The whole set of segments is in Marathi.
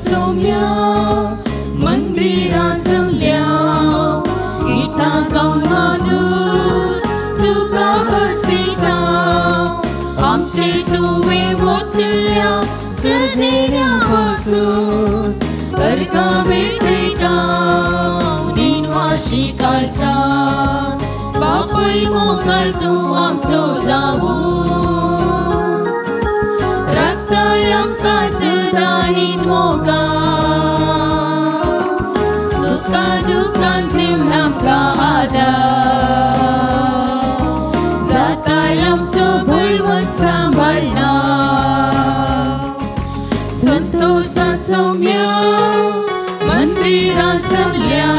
सौम्या मंदिरां जमल्या गीता गाऊन तुका हसिता आमचे तुवे वतल्या सदेण्यापासून अर्घा भेटयता दिनवाशी काळजा बापय मोगाळ तूं आमचो जावून रक्ताय आमकां सदां हीन मोगाळ सुखा दुखान दिवन आमकां आदार जाताय आमचो बळवंत सांबाळना संतोषां सौम्या मंदिरां जमल्या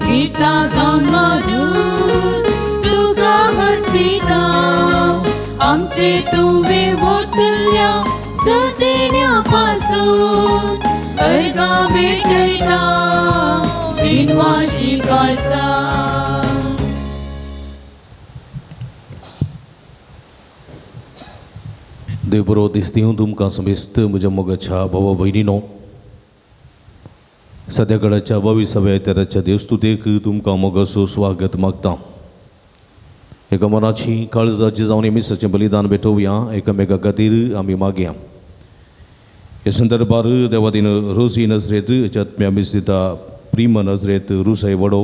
गीता गाऊन तुका हसिता आमचे तुवे वतल्या सदेण्यापासून अर्घा भेटयता दिनवाशी काळजा देव बरो दीस दिवं तुमकां समेस्त म्हज्या मोगाच्या भावा भयणीनो सद्याकाळच्या 22व्या इतराच्या देवस्तुतेक तुमकां मोगाचो स्वागत मागता. एका मनाची काळजाची जावन मिसाचें बलिदान भेटोवया एकामेका खातीर आमी मागया. हे संदर्भार देवादीन रोसी नजरेत आत्म्या मिस्तिता प्रीम नजरेत रुसाय वडो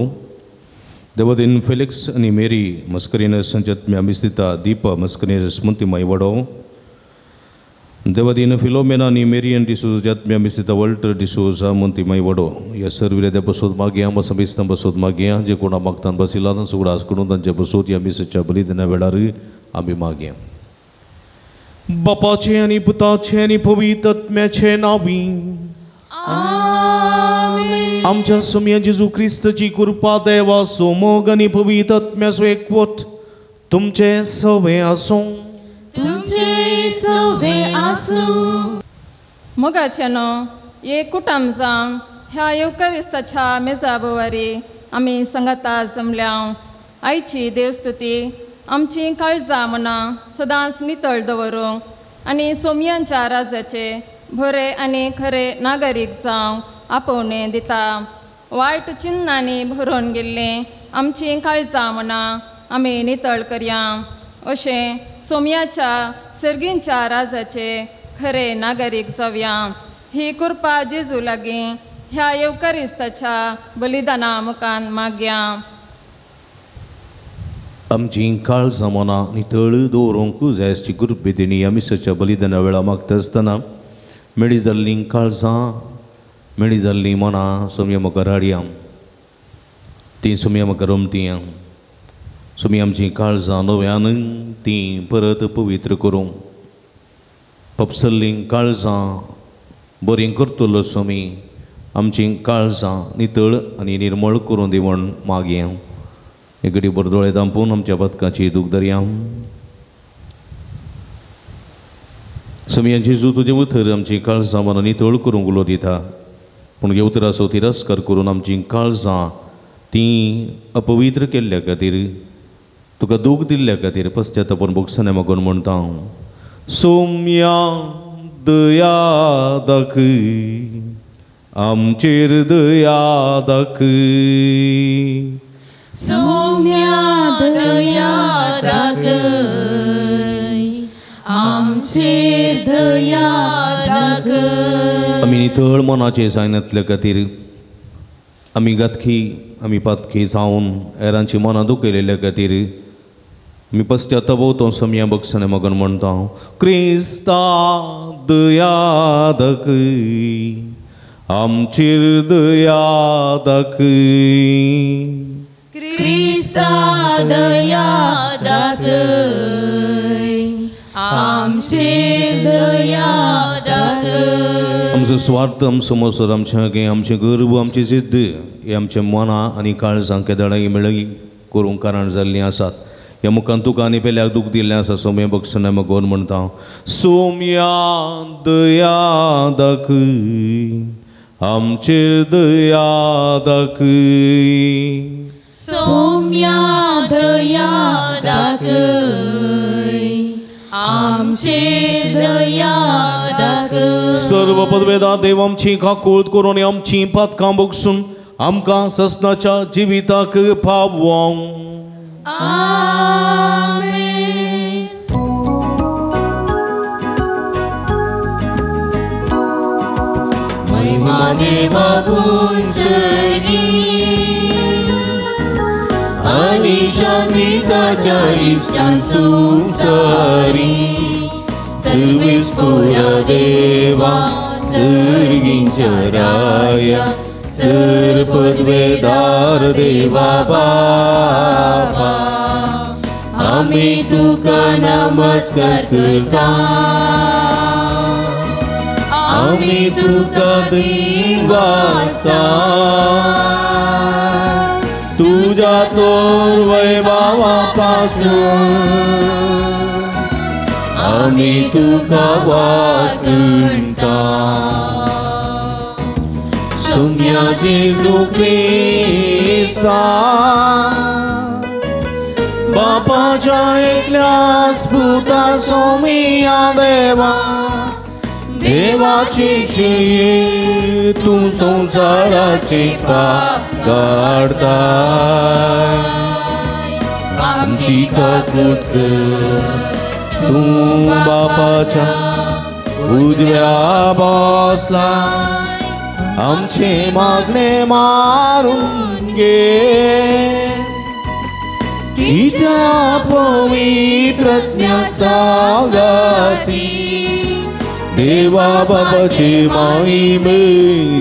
देवादीन फेलिक्स आनी मेरी मस्करीन संचत्म्या मिस्तिता दीप मस्करीन स्मृतिमय वडो देवादीन फिलोमेना आनी मेरियन डिसोज आत्म्या मिस्तिता वॉल्टर डिसोजा मंतिमय वडो ह्या सर्विले त्या बसोत मागया मसा बिस्तां बसोत मागया जे कोणा मागतान बसिला सुगडास करून तांच्या बसोत ह्या मिसाच्या बलिदाना वेळार आमी मागया. बापाचे आनी पुताचे आनी पवित्र आत्म्याचे नांवी आमेन. आमच्या सोम्या जेजू क्रिस्ताची कृपा देवाचो मोग आनी पवित्र आत्म्याचो एकवट तुमचे सवे आसूं. तुमचे सवे आसूं. मोगाचेनो एक कुटुंब जावन ह्या युकरिस्ताच्या मेजा बोवारी आमी संगता जमल्या आयची देवस्तुती आमची काळजां मनां सदांच नितळ दवरूंक आनी सोमयांच्या राजाचे बरे आनी खरे नागरीक जावंक आपोवणें दिता. वायट चिन्नांनी भरून गेल्ली आमची काळजां मनां आमी नितळ करया अशें सोमयाच्या सर्गींच्या राजाचे खरे नागरीक जावया. ही कृपा जेजू लागीं ह्या युकरिस्ताच्या बलिदाना मुखान मागया. आमची काळजां मनां नितळ दवरूंक जाय अशी कृपा दिनी आमी मिसाच्या बलिदाना वेळा मागता आसतना मेळी जाल्लीं काळजां मेळी जाल्लीं मनां सोम्या म्हाका राडया ती सोम्या म्हाका रमतिया सोमी आमची काळजां नव्यान ती परत पवित्र करूं पपसल्लीं काळजां बरीं करतलो सोमी आमची काळजां नितळ आनी निर्मळ करून दी म्हण मागया. एक घडी बरे दोळे धांपून आमच्या बदकाची दूख धरया. सोमी जेजू तुजे उतर आमची काळजां मनां नितळ करूंक उलो दिता पूण ह्या उतराचो तिरस्कार करून आमची काळजां ती अपवित्र केल्ल्या खातीर तुका दूख दिल्ल्या खातीर पश्चातापून भोगसने मागून म्हणटा हांव. सोम्या दया दाखय आमचेर दया दाखय. सोम्या दया दाखय आमचेर दया दाखय. आमी नितळ मनाचे जायनातल्या खातीर आमी गातखी आमी पातखी जावन हेरांची मनां दुखयलेल्या खातीर आमी पश्चातापवतो सोम्या भोगसने मागून म्हणटा हांव. क्रिस्ता दया दाखय आमचेर दया दाखय. क्रिस्ता दया दाखय आमचेर दया दाखय. आमचो स्वार्थ आमचो मोसर आमचे गर्व आमची जिद्द हे आमचे मनां आनी काळजां केदाळां मेळ्ळी करूंक कारण जाल्लीं आसात. ह्या मुखान तुका आनी पेल्याक दूख दिल्लें आसा सोम्या भोगसने मागून म्हणटा हांव. सोम्या दया दाखय आमचेर दया दाखय. सोम्या दया दाखय आमचेर दया दाखय. सर्व पदवेदार देव आमची काकूळट करून आमची पातकां बगसून आमकां ससनाच्या जिविताक पावों. आमेन. महिमा देवाकून सरी आणि शांतीच्या इष्टांसून सरी सर्वेस पुरा देवा सर्गींच्या राया सर्पद्वेदार देवा बाबा आम्ही तुका नमस्कार करता आम्ही तुका दिवासता तुझ्या तोर वैभवापासून आम्ही तुका वाटता. सौम्या जेजू ख्रिस्ता बापाच्या एकल्या स्फुटा सौम्या देवा देवाची शिये तू संसाराचे पाप काढता आमची काकूट कर तू बापाच्या उजव्या बसला आमचे मागणे मारून घे त्या पवित्रज्ञ सागाती देवा बाबाचे महिमे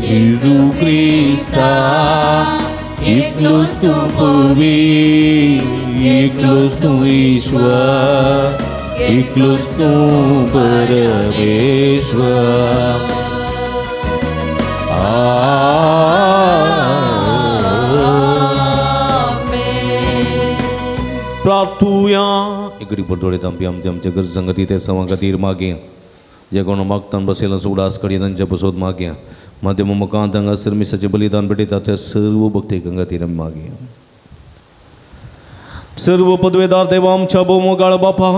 जेजू ख्रिस्ता एकलोच तू पवित्र एकलोच तू ईश्वर एकलोच तू परमेश्वर. प्रार्थूया एकरी पडोळे तांबी आमच्या घर संगती ते सवा खातीर मागे जे कोण मागतान बसेला उडास कडी तांच्या पसोद मागया माध्यम मुखांत हांगा सरमिसाचें बलिदान भेटयता त्या सर्व भक्तीक खातीर आमी मागया. सर्व पदवेदार देवा आमच्या भोवमोगाळ बापा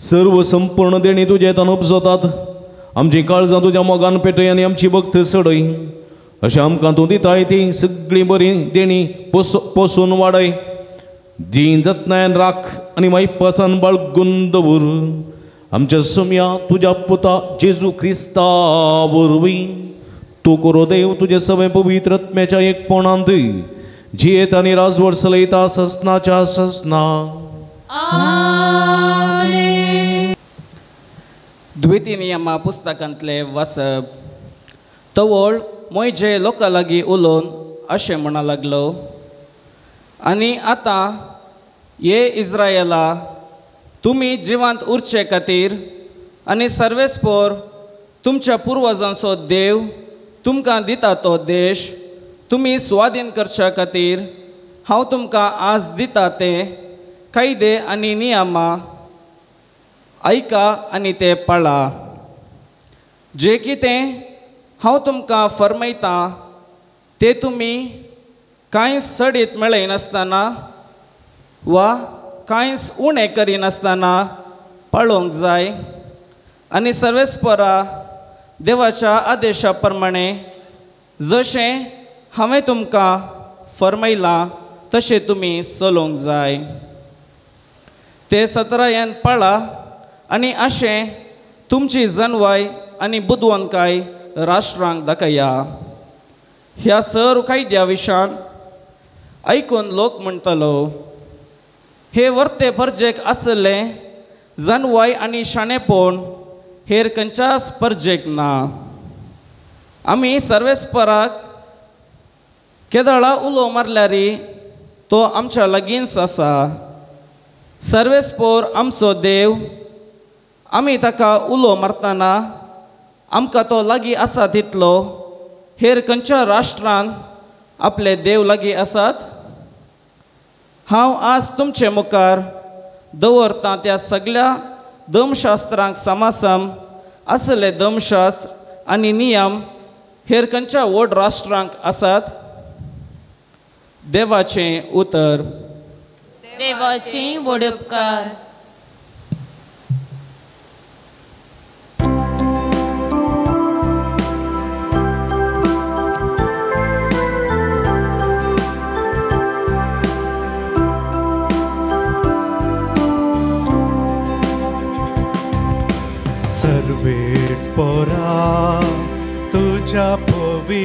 सर्व संपूर्ण देणी तुजे तनूप जातात आमची काळजां तुज्या मोगान पेटय आनी आमची भक्त सडय अशें आमकां तूं दिताय ती सगळी बरी देणी पोसून वाडय दीन जतनायन राख आनी माईपासान बाळगून दवर आमच्या सौम्या तुज्या पुता जेजू ख्रिस्ता वरवीं तूं करो देव तुजे सगळे पवित्र आत्म्याच्या एकपणांत जियेत आनी राजवट चलयता ससनाच्या ससना. आमेन. द्वितीय नियमा पुस्तकांतले वाचप. तवळ मोयजे लोकां लागीं उलोवन अशें म्हणा लागलो आनी आतां ये इस्रायेला तुमी जिवंत उरचे खातीर आनी सर्वेस्पोर तुमच्या पुर्वजांचो देव तुमकां दिता तो देश तुमी स्वाधीन करच्या खातीर हांव तुमकां आज दिता ते कायदे आनी नियमां ऐका आनी ते पाळा. जे कितें हांव तुमकां फरमायता ते तुमी कांय सडीत मेळयनासतना वा कांयच उणें करिनासतना पाळोवंक जाय आनी सर्वेस्परा देवाच्या आदेशा प्रमाणे जशें हांवें तुमकां फरमायलां तशें तुमी चलोवंक जाय. ते 17 पाळा आनी अशें तुमची जनवाय आनी बुदवंतकाय राष्ट्रांक दाखया. ह्या सर्व कायद्या विशान ऐकून लोक म्हणटलो हे वर्ते परजेक आसले जनवाय आनी शाणेपण हेर खंयच्याच परजेक ना. आमी सर्वेस्पराक केदळा उलो मारल्यारी तो आमच्या लागींच आसा. सर्वेस्पोर आमचो देव आमी ताका उलो मारतना आमकां तो लागीं आसा तितलो हेर खंयच्या राष्ट्रांत आपले देव लागीं आसात. हांव आज तुमचे मुखार दवरतां त्या सगळ्या धर्मशास्त्रांक समासम असले धर्मशास्त्र आनी नियम हेर खंयच्या व्हड राष्ट्रांक आसात. देवाचें उतर. देवाची व्हड उपकार.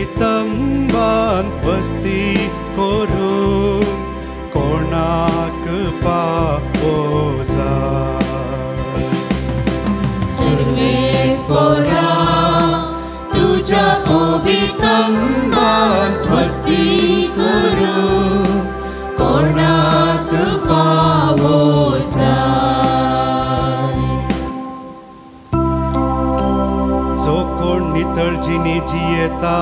वितंबांत वस्ती करून कोणाक पावो जाय. सर्वेस्परा तुझ्या वितंबांत वस्ती करून कोणाक पावो जाय. जो कोण नितळजीनी जियेता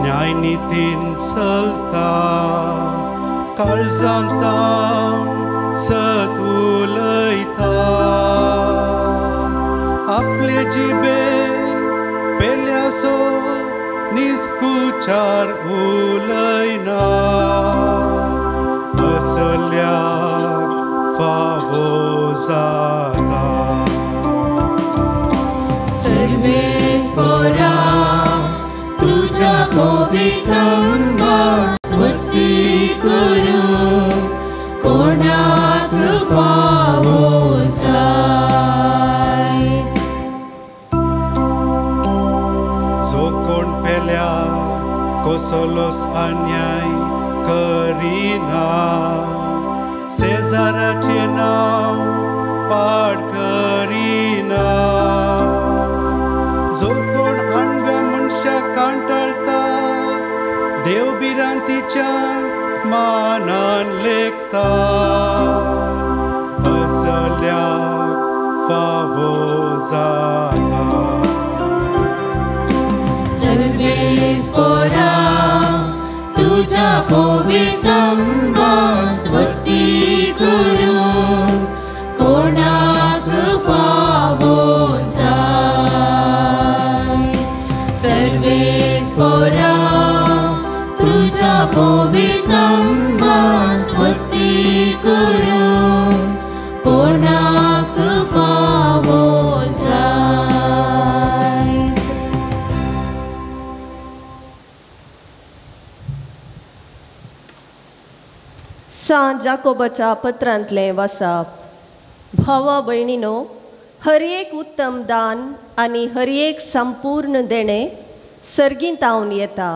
न्याय नितीन चलता काळजांत सत उलयता आपले जिबेन पेल्यासो निस्कुचार उलयना असल्याक फावो जाता. सर्वेस्परा तुझ्या वितंबांत वस्ती करून कोणाक फावो जाय. जो कोण पेल्या कोसलोस अन्याय करिना शेजाराचे नाव पाड करिना. जो कोण आणव्या मनशाक कांटाळता देव बिरांतीच्या मानान लेखता असल्याक फावो जाता. सर्वेस्परा तुझ्या वितंबांत वस्ती करून कोणाक फावो जाय. सर्वेस्परा तुझ्या वितंबांत वस्ती करून कोणाक फावो जाय. सांत जाकोबाच्या पत्रांतलें वाचप. भाव भयणीनो, हर एक उत्तम दान आनी हर एक संपूर्ण देणे सर्गींतावन येता.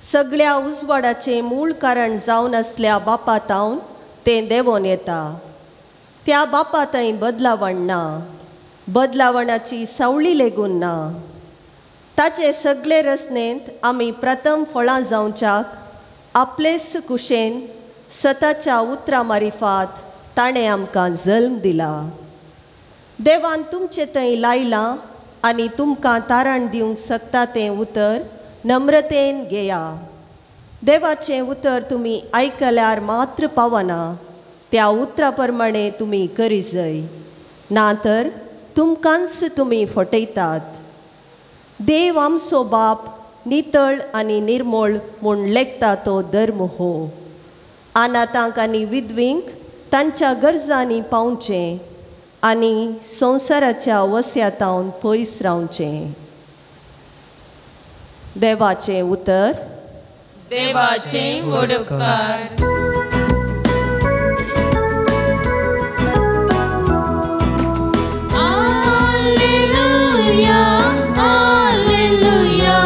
सगळ्या उजवाडाचें मूळ कारण जावन आसल्या बापातावन तें देंवोन येता. त्या बापा थंय बदलावण ना, बदलावणाची सावळी लेगून ना. ताचे सगळे रचनेंत आमी प्रथम फळां जावच्याक आपलेच कुशेन सताच्या उतरां मारिफात ताणें आमकां जल्म दिला. देवान तुमचे थंय लायलां आनी तुमकां तारण दिवंक शकता तें उतर नम्रतेन घेया. देवाचें उतर तुमी आयकल्यार मात्र पावना, त्या उतरा प्रमाणे तुमी करी जाय, ना तर तुमकांच तुमी फटयतात. देव आमचो बाप नितळ आनी निर्मळ म्हूण लेखता तो धर्म हो. अनाथांक आनी विधवींक तांच्या गरजांनी पावचें आनी संवसाराच्या वस्यातावन पयस रावचें. देवाचें उतर. देवाचें वडकार. Alleluia, Alleluia,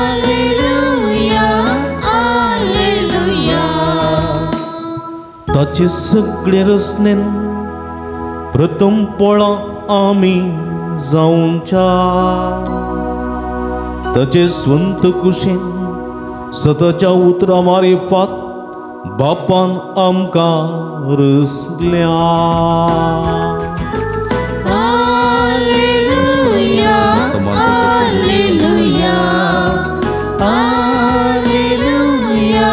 Alleluia, Alleluia. ताचे सगळे रचनेन प्रथम पळां आमी जावच्या. ताचे स्वंत कुशेन सताच्या उतरां मारिफात बापान आमकां रचल्या. Alleluia, Alleluia, Alleluia,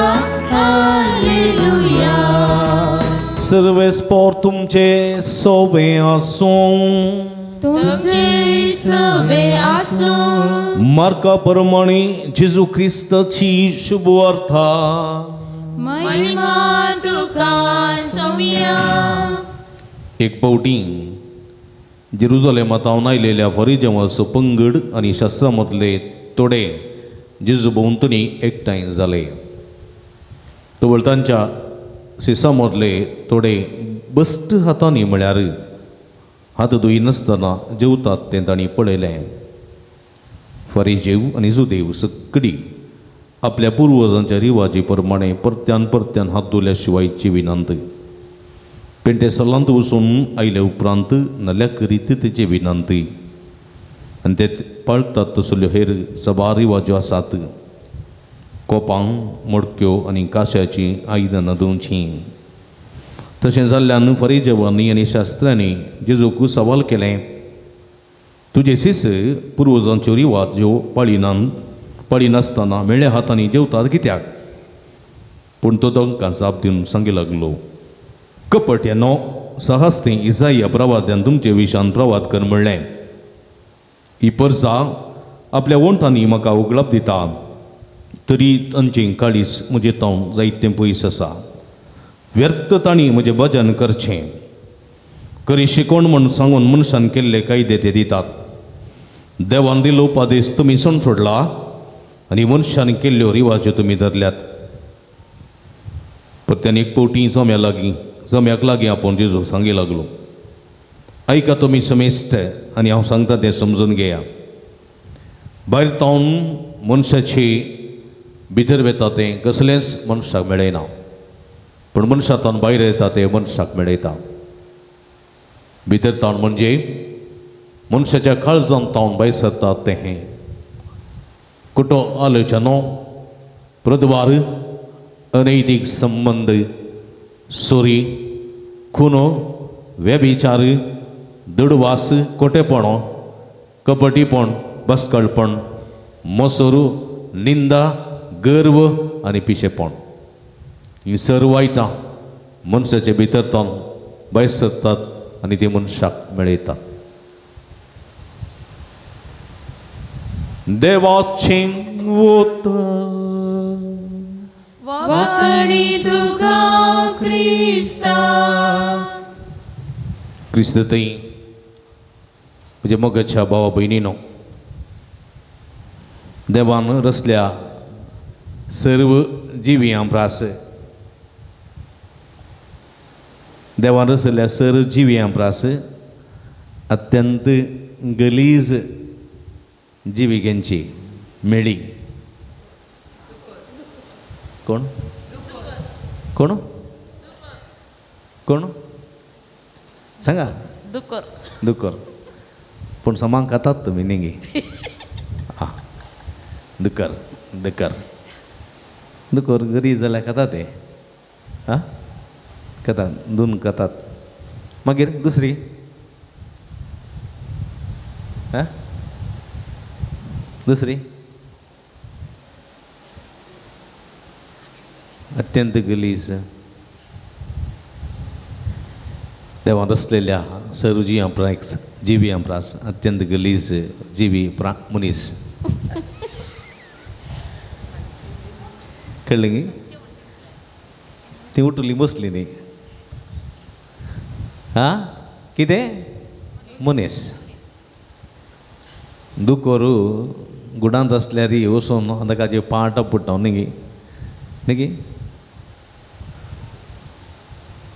Alleluia. सर्वेस्पोर तुमचे सोबे आसूं. तुझे सवे आसूं. मार्का प्रमाणे जेजू क्रिस्ताची शुभ वार्ता. महिमा तुका सौम्या. एक पावटी जेरुजलेमांतावन आयलेल्या फरिजांचो पंगड आनी शास्त्रां मदले थोडे जेजू भोंवतणी एकठांय जाले. तवळ तांच्या सिसा मदले थोडे बस्ट हातांनी म्हळ्यार हात धुयनासतना जेवतात तें तांणी पळयलें. फरिजेव आनी जुदेव सगळी आपल्या पुर्वजांच्या रिवाजी प्रमाणे परत्यान परत्यान हात धुल्या शिवायची विनंती. पेंटेसलांत वचून आयल्या उपरांत नाल्या करीत तेची विनंती आनी ते पाळटात तसल्यो हेर सभा रिवाज्यो आसात. कोपां मडक्यो आनी काश्याची आयदनां दिवचीं. तशें जाल्ल्यान फरिजेवांनी आनी शास्त्रांनी जेजूक सवाल केलें, तुजे सीस पुर्वजांच्यो रिवाज्यो पाळिनासतना मेळ्या हातांनी जेवतात कित्याक? पूण तो तांकां जाप दिवन सांगूंक लागलो, कपट्यानो सहज तें इसाया प्रवाद्यान तुमचे विशान प्रवाद कर म्हणलें. ही परसा आपल्या वंटांनी म्हाका उगलाप दिता, तरी तांचें काळीस म्हजें तोंड जायतें पयस आसा. व्यर्थ तांणी म्हजें भजन करचें. खरी शिकोण म्हूण सांगून मनशान केल्ले कायदे ते दितात. देवान दिलो उपादेश तुमी सोड सोडला आनी मनशान केल्ल्यो रिवाज्यो तुमी धरल्यात. परत्यान एक पावटी जम्याक लागीं आपूण जेजू सांगूंक लागलो, ऐका तुमी समेस्त आनी हांव सांगता तें समजून घेया. भायर तावन मनशाची भितर वेता तें कसलेंच मनशाक मेळयना, पूण मनशांतल्यान भायर येता तें मनशाक मेळयता. भितर तावन म्हणजे मनशाच्या काळजांत तावन भायर सरता तें कुटो आलोचनो, प्रद्वार, अनैतीक संबंद, चोरी, खुनो, व्यभिचार, दडवास, खोटेपणो, कपटीपण, बसकळपण, मसोर, निंदा, गर्व आनी पिशेपण. ही सर्व वायटां मनशाच्या भितर तावन भायर सरतात आनी ती मनशाक मेळयतात. देवाचें उतर वखणी तुका क्रिस्ता. क्रिस्ततय म्हणजे मोगाच्या भावा भयणीनो, देवान रचल्या सर्व जिवियां प्रास, देवान रचल्या सर्व जिवियां प्रास अत्यंत गलीज जिविकेंची मेळी. कोण कोण कोण सांगा? दुकर. पूण समांक खातात तुमी निंगी? हां, दुकर दुकर दुकर गरीब जाल्यार खाता ते. हां, खातात, दोन खातात. मागीर दुसरी हां, दुसरी अत्यंत गलीज. देवान रचलेल्या सर्व जिवियां प्रास अत्यंत गलीज जिवी मनीस. कळ्ळें गी? ती उठली बसली न्ही. हां, कितें? मनीस. दुकोरू गुडांत आसल्यार वचून ताका पाट पुट्टाव न्ही न्ही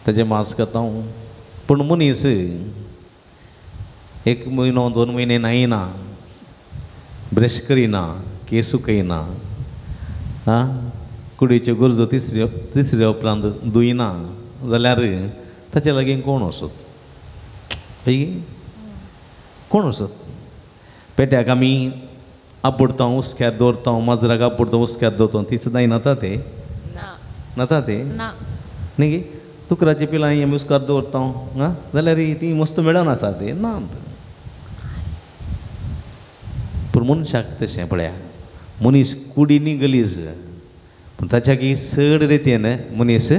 ताजें मांस खाता. पूण मनीस एक म्हयनो 2 म्हयने न्हायना, ब्रश करिना, केंस सुकयना, हां, कुडीच्यो गरजो तिसऱ्या उपरांत धुयना जाल्यार ताचे लागीं कोण वचत? कोण वचत? पेट्याक आमी आपुडता, उस्क्यार दवरता, माजराक आपुडता, उस्क्यार दवरता, ती सुद्दां नाता ते नाता ते न्ही. दुकराची पिलां आमी उस्कार दवरता हां जाल्यार ती मस्त मेळन आसा ते ना. पूण मनशाक तशें पळया, मनीस कुडीनी गलीज, पूण ताच्या की चड रितीन मनीस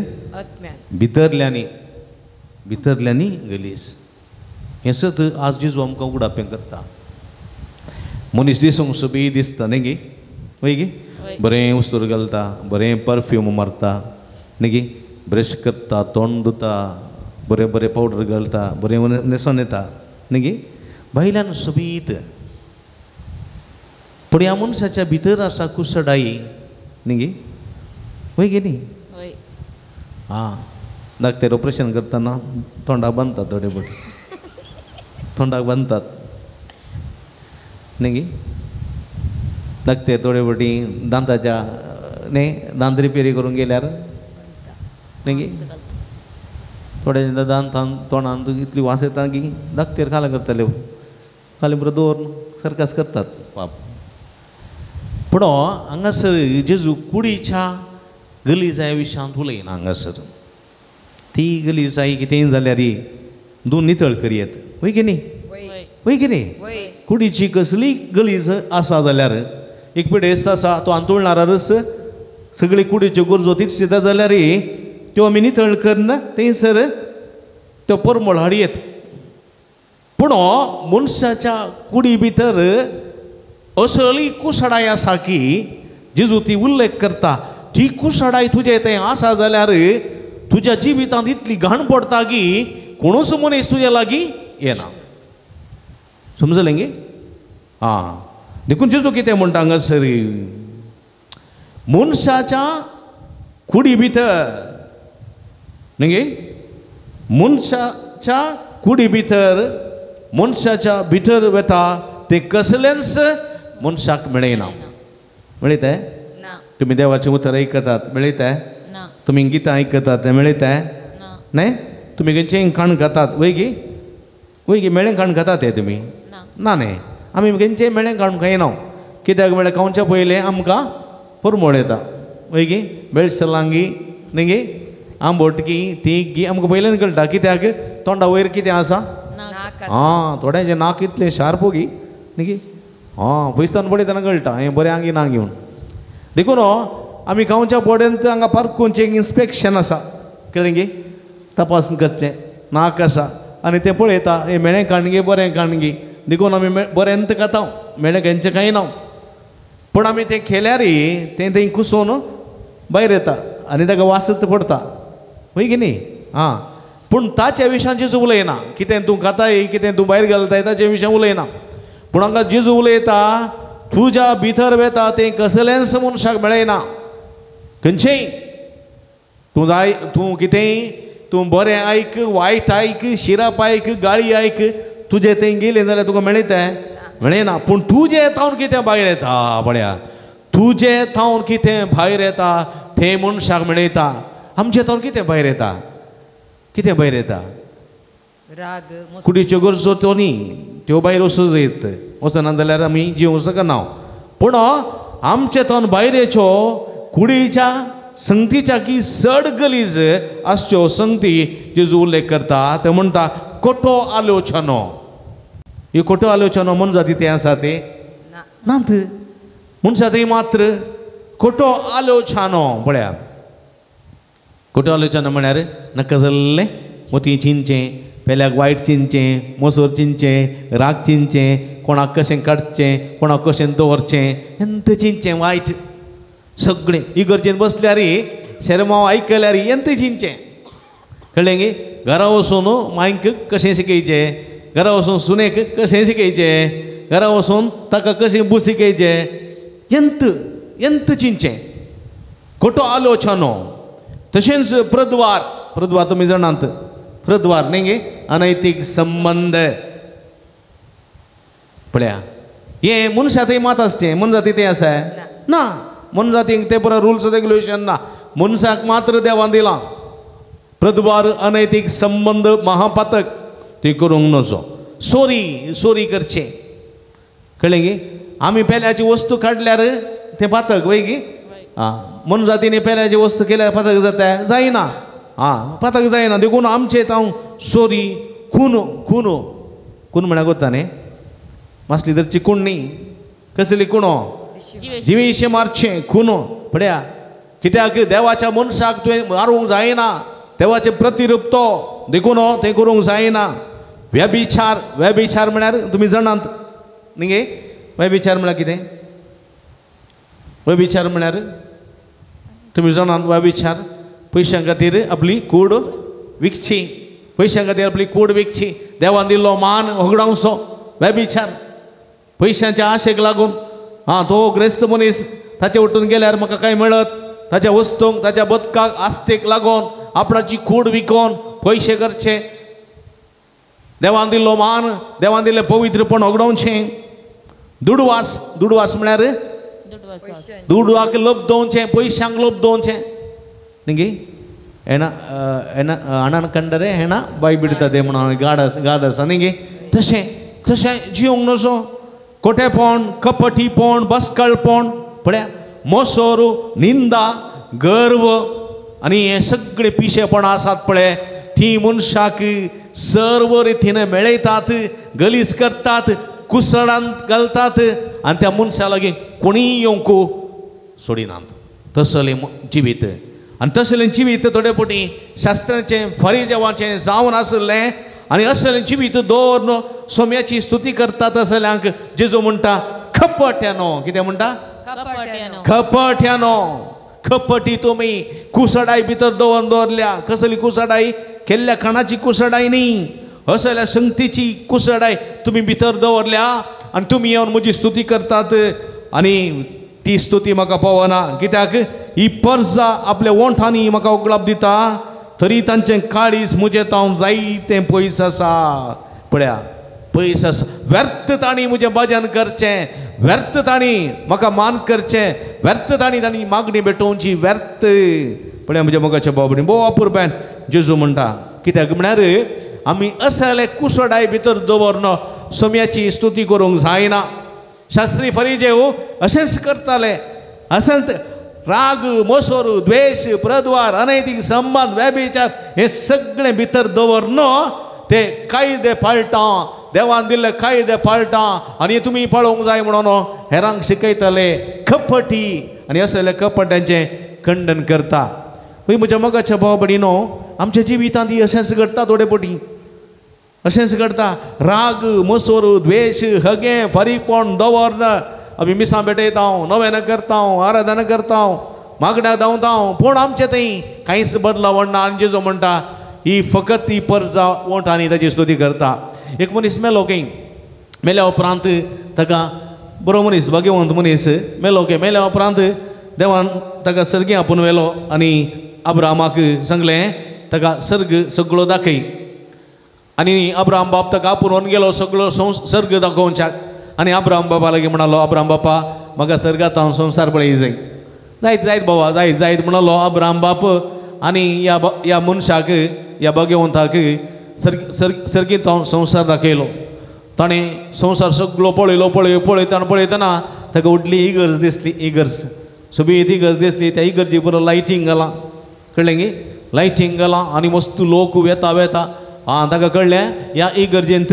भितरल्यांनी गलीज. हें सत आज जेजू आमकां उगडापें करता. मनीस दिसूंक सोबी दिसता न्ही गी? वय गी? बरें उस्तूर घालता, बरें परफ्यूम मारता न्ही गी, ब्रश करता, तोंड धुता, बरें बरें पावडर घालता, बरें न्हेसोन येता न्ही गी, भायल्यान सोबीत. पूण ह्या मनशाच्या भितर आसा कुसडाई न्ही गी? वय गे न्ही? हां, धाकटेर ऑपरेशन करतना तोंडाक बांदतात, थोडे बट तोंडाक बांदतात न्ही गी. धाकटे थोडे फावटी दांताच्या न्ही दांत रिपेरी करून गेल्यार न्ही थोडे दांतान तोंडांत इतली वास येता की धाकटेर खाला करतले खाली बरो दवरून सरकास करतात पाप पूण हांगासर जेजू कुडीच्या गलीजाय विशयांत उलयना हांगासर ती गलीजाई कितेंय जाल्यार दोन नितळ करयेत वय की न्ही वय की न्ही कुडीची कसली गलीज आसा जाल्यार एक पिडेस्त आसा तो आंतोळणारा रस सगळी कुडीच्यो गरजो तितशीता जाल्यार त्यो आमी नितळ करना थंयसर त्यो परमळ हाडयेत पूण मनशाच्या कुडी भितर असली कुसडाय आसा की जेजू ती उल्लेख करता ती कुसडाय तुजे थंय आसा जाल्यार तुज्या जिवितांत इतली घाण पडटा की कोणूच मनीस तुज्या लागीं येना समजलें गे आं देखून जेजू कितें म्हणटा हांगासर मनशाच्या कुडी भितर न्ही मनशाच्या कुडी भितर मनशाच्या भितर वता ते कसलेंच मनशाक मेळयना मेळयताय तुम्ही देवाचें उतर आयकतात मेळयताय तुम्ही गितां आयकतात तें मेळयताय न्ही तुम्ही खंयचेंय खाण खातात वय गी मेळें खाण खातात ते तुमी ना न्ही आमी खंयचेंय मेळें खाण खायना कित्याक म्हळ्यार खावच्या पयलें आमकां परमळ येता वय गी बेळशेलांगी न्ही गे आंबोटकी तीख आमकां पयलें कळटा कित्याक तोंडा वयर कितें आसा हां थोड्यांचें नाक इतलें शार्प गी न्ही गे हां पयसतान पळयतना कळटा हें बरें आंगी ना घेवन देखून आमी खावच्या पर्यंत हांगा पार्कूंचें एक इन्स्पेक्शन आसा कळ्ळें गे तपासून करचें नाक आसा आनी तें पळयता हें मेळें खाणगे बरें खाणगी देखून आमी बरेंत खाता मेळें खंयचें कांय ना पूण आमी तें केल्यार तें थंय कुसोवन भायर येता आनी ताका वासत पडटा वय की न्ही आं पूण ताच्या विशयान जेजू उलयना कितें तूं खाताय कितें तूं भायर घालताय ताचे विशयान उलयना पूण हांगा जेजू उलयता तुज्या भितर वेता तें कसलेंच मनशाक मेळयना खंयचेंय तूं जाय तूं कितेंय तूं बरें आयक वायट आयक शिराप आयक गाळी आयक तुजें थंय गेलें जाल्यार तुका मेळयताय मेळयना पूण तुजें थावन कितें भायर येता पळया तुजें थावन कितें भायर येता तें मनशाक मेळयता आमचे थावन कितें भायर येता कितें भायर येता राग कुडीच्यो गरजो त्यो न्ही त्यो भायर वचूं जायत वचना जाल्यार आमी जिवूं शकना पूण आमचे थावन भायर येच्यो कुडीच्या संगतीच्या की चड गलीज आसच्यो संगती जेजू उल्लेख करता ते म्हणटा खोटो आलोचनो ह्यो खोटो आलोचनो मन जाती ते आसा ते नात मनशा थंय मात्र खोटो आलोचनो पळया खोटो आलोचनो म्हळ्यार नाका जाल्लें मोती चिंचें पेल्याक वायट चिंचें मोसोर चिंचें राग चिंचें कोणाक कशें काडचें कोणाक कशें दवरचें एंत चिंचें वायट सगळें इगर्जेन बसल्यार शर्माव आयकल्यार एंत चिंचें कळ्ळें गे घरा वचून मांयक कशें शिकयचें घरा वचून सुनेक कशें शिकयचें घरा वचून ताका कशें बुशिकयचें एंत चिंचें खोटो आलोचनो तशेंच प्रद्वार तुमी जाणात प्रद्वार न्ही गे अनैतीक संबंध पळया हे मनशा थंय मात आसचें मन जाती तें आसा ना मन जातीक ते पुरो रुल्स रेग्युलेशन ना मनशाक मात्र देवान दिलां प्रद्वार अनैतीक संबंध महापातक ते करूंक नजो सोरी करचें कळ्ळें गे आमी पेल्याची वस्तू काडल्यार तें पातक वय गे आं मन जातीन पेल्याची वस्तू केल्यार पातक जाता जायना आं पातक जायना देखून आमचे हांव सोरी खून म्हळ्यार कोत्ता न्ही मासली धरची खूण न्ही कसली कुणो जिवीशें मारचें खून पळया कित्याक देवाच्या मनशाक तुवें मारूंक जायना देवाचें प्रतिरूप तो देखून तें करूंक जायना व्यभिचार म्हळ्यार तुमी जाणात न्ही गे व्यभिचार म्हळ्यार कितें व्यभिचार म्हळ्यार तुमी जाणात व्यभिचार पयशां खातीर आपली कूड विकची पयशां खातीर आपली कूड विकची देवान दिल्लो मान होगडावचो व्यभिचार पयशांच्या आशेक लागून हां तो ग्रेस्त मनीस ताचे वटून गेल्यार म्हाका कांय मेळत ताच्या वस्तूंक ताच्या बदकाक आस्तेक लागून आपणाची कूड विकोन पयशे करचे देवान दिल्लो मान देवान दिल्लें पवित्रपण होगडावचें दुडवास म्हळ्यार दुडवाक लोभ दोवचें पयशांक लोभ दोवचें न्ही अणान कंडरे हेणा बाय बिडता ते म्हणून गाड आसा न्ही तशें तशें जिवंक नजो खोटेपण कपटीपण बसकळपण पळया मोसोर निंदा गर्व आनी हे सगळे पिशेपण आसात पळय ती मनशाक सर्व रितीन मेळयतात गलीज करतात कुसडांत घालतात आनी त्या मनशा लागीं कोणीय येवंक सोडिनात तसलें जिवीत आनी तसलें जिवीत थोडे फावटी शास्त्राचें फरिजेवाचें जावन आसलें आनी असलें जिवीत दवरून सोम्याची स्तुती करतात असल्यांक जेजू म्हणटा खपट्यानो कितें म्हणटा खपट्यानो खपटी तुमी कुसडाई भितर दवरल्या कसली कुसडाई केल्ल्या खाणाची कुसडाई न्ही असल्या संगतीची कुसडाई तुमी भितर दवरल्या आनी तुमी येवन म्हजी स्तुती करतात आनी ती स्तुती म्हाका पवना कित्याक ही पर्जा आपल्या ओंठांनी म्हाका उगडाप दिता तरी तांचें काळीज म्हजें तांव जायतें पयस आसा पळया पयस आसा व्यर्थ तांणी म्हजें भजन करचें व्यर्थ तांणी म्हाका मान करचें व्यर्थ तांणी मागणी भेटोवची व्यर्थ पळया म्हज्या मोगाच्या बाबडीन भोव अपुरब्यान जेजू म्हणटा कित्याक म्हळ्यार आमी असले कुसडाय भितर दवरन सोम्याची स्तुती करूंक जायना शास्त्री फरिजेव अशेंच करताले असंत राग मोसोर द्वेष प्रद्वार अनैतीक संबंध व्यभिचार हे सगळे भितर दवरन ते कायदे पाळटा देवान दिल्ले कायदे पाळटा आनी तुमी पळोवंक जाय म्हणून हेरांक शिकयताले कपटी आनी असले कपट्यांचें खंडन करता म्हज्या मोगाच्या भाव भयणीनो आमच्या जिवितांत अशेंच घडटा थोडे फावटी अशेंच घडटा राग मोसोर द्वेष हगे फरीकपण दवरन आमी मिसां भेटयता नवें करता आराधना करता मागण्या धांवता पूण आमचें थंय कांयच बदलावण ना आनी जेजू म्हणटा ही फकत ती पर्जा ओंठांनी ताची स्तुती करता एक मनीस मेलो खंय मेल्या उपरांत ताका बरो मनीस भाग्यवंत मनीस मेलो खंय मेल्या उपरांत देवान ताका सर्गी आपून व्हेलो आनी अब्रामाक सांगलें ताका सर्ग सगळो दाखय आनी अब्राम बाप ताका आपूण व्हरून गेलो सगळो सर्ग दाखोवच्याक आनी अब्राम बाबा लागीं म्हणालो अब्राम बापा म्हाका सर्गांत हांव संवसार पळय जाय जायत जायत बाबा जायत जायत म्हणलो अब्राम बाप आनी ह्या मनशाक ह्या भाग्यवंताक सर्गींत हांव संवसार दाखयलो ताणें संवसार सगळो पळयतना ताका व्हडली इगर्ज दिसली इगर्ज सोबीत इगर्ज दिसली त्या इगर्जी बरो लायटींग घालां कळ्ळें गे लायटींग घालां आनी मस्त लोक वेता ताका कळ्ळें ह्या इगर्जेंत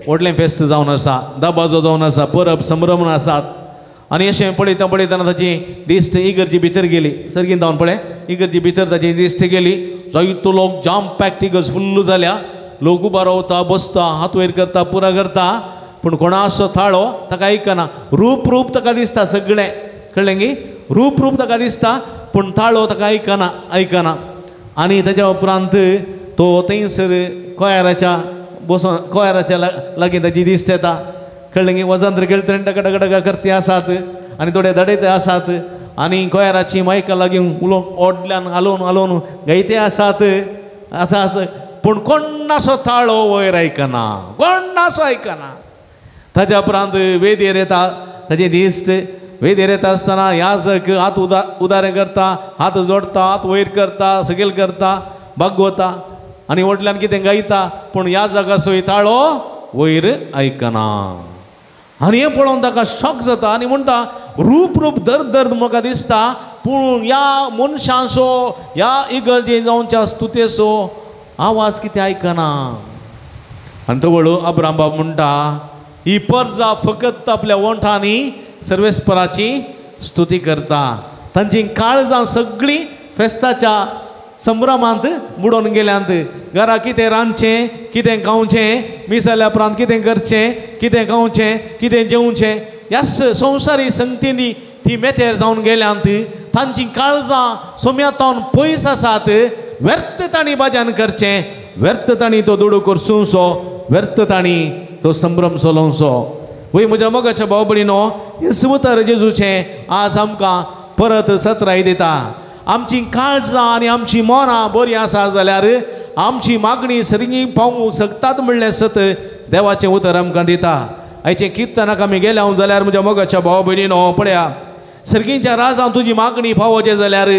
व्हडलें फेस्त जावन आसा दबाजो जावन आसा परब संभ्रमण आसात आनी अशें पळयतना ताची दिश्ट इगर्जी भितर गेली सर्गींत हांव पळय इगर्जी भितर ताची दिश्ट गेली जायतो लोक जाम पॅक्ट इगर्ज फुल्ल जाल्या लोक उबा रावता बसता हात वयर करता पुरा करता पूण कोणाचो थाळो ताका आयकना रूप ताका दिसता सगळें कळ्ळें गे रूप ताका दिसता पूण थाळो ताका आयकना आनी ताच्या उपरांत तो थंयसर कोयराच्या लागीं ताची दिश्ट येता कळ्ळें गे वजंत्र खेळटना डगडगा करते आसात आनी थोडे दडयते आसात आनी कोयराची मायका लागीं उलोवन ओडल्यान हालोवन गायते आसात पूण कोणाचो थाळो वयर आयकना ताच्या उपरांत वेदेर येता ताची दिश्ट वेदेर येता आसतना याजक हात उदारें करता हात जोडता हात वयर करता सकयल करता भागवता आनी वटल्यान कितें गायता पूण याजकाचो थाळो वयर आयकना आनी हें पळोवन ताका शॉक जाता आनी म्हणटा रूप दर्द म्हाका दिसता पूण ह्या मनशांचो ह्या इगर्जेन जावच्या स्तुतेचो आवाज कितें आयकना आनी तो वळू अब्राम बाब म्हणटा ही पर्जा फकत आपल्या ओंठांनी सर्वेस्पराची स्तुती करता तांची काळजां सगळीं फेस्ताच्या संभ्रमांत बुडोवन गेल्यांत घरा कितें रांदचें कितें खावचें मीस जाल्या उपरांत कितें करचें कितें खावचें कितें जेवचें ह्या संवसारी संगतींनी ती मेतेर जावन गेल्यांत तांची काळजां सोम्यातावन पयस आसात व्यर्थ तांणी भजन करचें व्यर्थ तांणी तो दुडू करचोसो व्यर्थ तांणी तो संभ्रम चलोवचो वय म्हज्या मोगाच्या भाव भयणीनो हे सुतर जेजूचें आज आमकां परत सत्राय दिता आमची काळजां आनी आमची मोनां बरीं आसा जाल्यार आमची मागणी सर्गी पावूंक शकतात म्हणलें सत देवाचें उतर आमकां दिता आयचें किर्तनाक आमी गेल्या जाल्यार म्हज्या मोगाच्या भाव भयणीनो पळया सर्गीच्या राजान तुजी मागणी पावोवचें जाल्यार